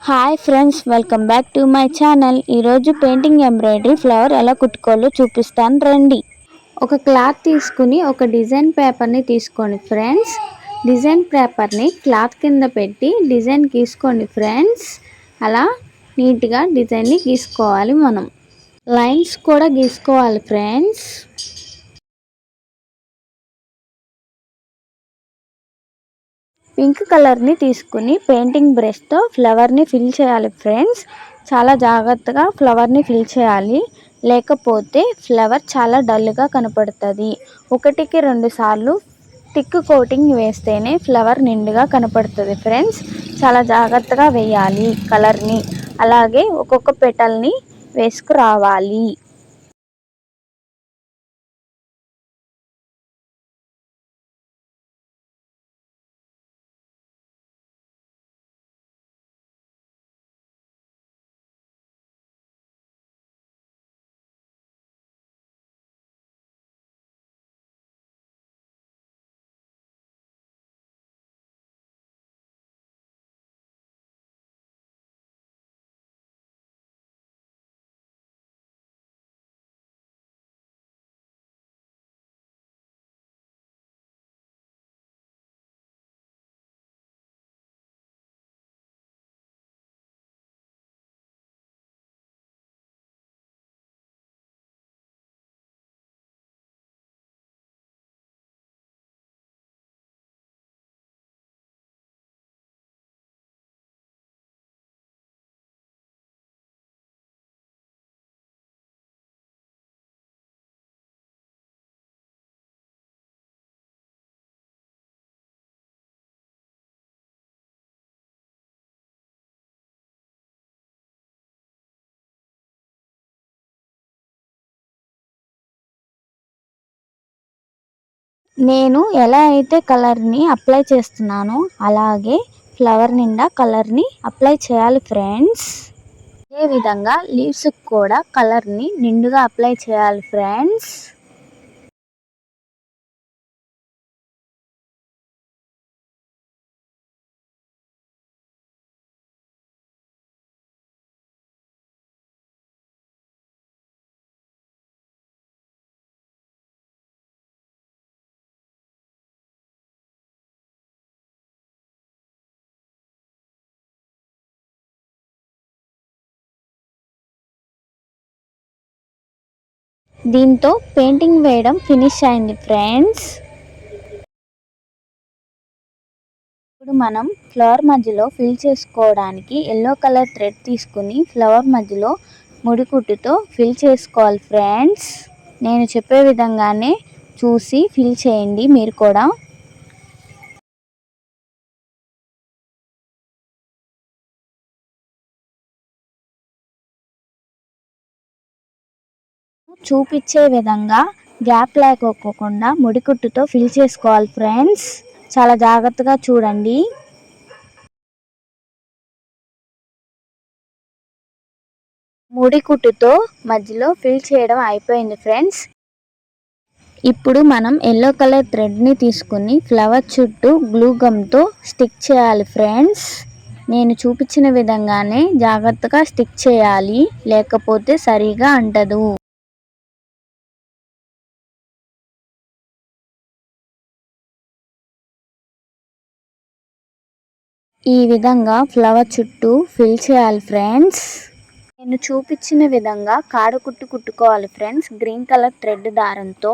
Hi friends, welcome back to my channel. ఈరోజు painting embroidery flower ఎలా కుట్టుకోవాలో చూపిస్తాను రండి. ఒక క్లాత్ తీసుకుని ఒక డిజైన్ పేపర్ని తీసుకోండి ఫ్రెండ్స్. డిజైన్ పేపర్ని క్లాత్ కింద పెట్టి డిజైన్ గీసుకోండి ఫ్రెండ్స్. అలా నీట్గా డిజైన్ని గీసుకోవాలి. మనం లైన్స్ కూడా గీసుకోవాలి ఫ్రెండ్స్. పింక్ కలర్ని తీసుకుని పెయింటింగ్ బ్రష్తో ఫ్లవర్ని ఫిల్ చేయాలి ఫ్రెండ్స్. చాలా జాగ్రత్తగా ఫ్లవర్ని ఫిల్ చేయాలి, లేకపోతే ఫ్లవర్ చాలా డల్గా కనపడుతుంది. ఒకటికి 2 సార్లు థిక్ కోటింగ్ వేస్తేనే ఫ్లవర్ నిండుగా కనపడుతుంది ఫ్రెండ్స్. చాలా జాగ్రత్తగా వేయాలి కలర్ని. అలాగే ఒక్కొక్క పెటల్ని వేసుకురావాలి. నేను ఎలా అయితే కలర్ని అప్లై చేస్తున్నానో అలాగే ఫ్లవర్ నిండా కలర్ని అప్లై చేయాలి ఫ్రెండ్స్. అదే విధంగా లీవ్స్కి కూడా కలర్ని నిండుగా అప్లై చేయాలి ఫ్రెండ్స్. దీంతో పెయింటింగ్ వేయడం ఫినిష్ అయింది ఫ్రెండ్స్. ఇప్పుడు మనం ఫ్లవర్ మధ్యలో ఫిల్ చేసుకోవడానికి ఎల్లో కలర్ థ్రెడ్ తీసుకుని ఫ్లవర్ మధ్యలో ముడికుట్టుతో ఫిల్ చేసుకోవాలి ఫ్రెండ్స్. నేను చెప్పే విధంగానే చూసి ఫిల్ చేయండి మీరు కూడా. చూపించే విధంగా గ్యాప్ లేకోకుండా ముడికుట్టుతో ఫిల్ చేసుకోవాలి ఫ్రెండ్స్. చాలా జాగ్రత్తగా చూడండి. ముడికుట్టుతో మధ్యలో ఫిల్ చేయడం అయిపోయింది ఫ్రెండ్స్. ఇప్పుడు మనం ఎల్లో కలర్ థ్రెడ్ని తీసుకుని ఫ్లవర్ చుట్టూ గ్లూ గమ్తో స్టిక్ చేయాలి ఫ్రెండ్స్. నేను చూపించిన విధంగానే జాగ్రత్తగా స్టిక్ చేయాలి, లేకపోతే సరిగా అంటదు. ఈ విధంగా ఫ్లవర్ చుట్టూ ఫిల్ చేయాలి ఫ్రెండ్స్. నేను చూపించిన విధంగా కాడ కుట్టుకోవాలి ఫ్రెండ్స్, గ్రీన్ కలర్ థ్రెడ్ దారంతో.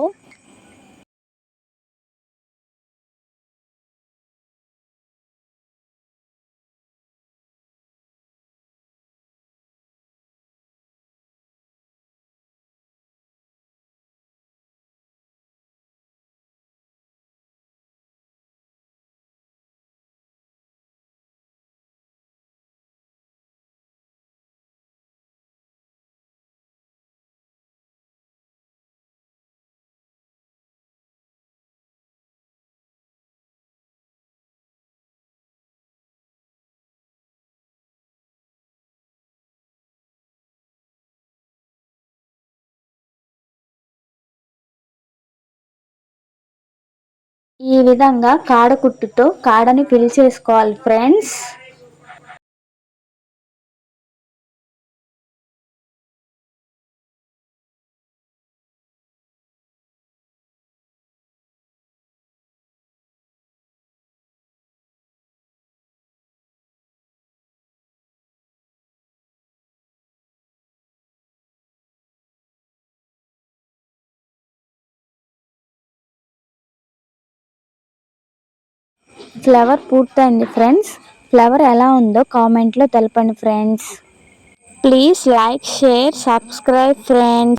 ఈ విధంగా కాడ కుట్టుతో కాడని ఫిల్ చేసుకోవాలి ఫ్రెండ్స్. ఫ్లవర్ పూర్తయింది ఫ్రెండ్స్. ఫ్లవర్ ఎలా ఉందో కామెంట్లో తెలపండి friends. Please like, share, subscribe friends.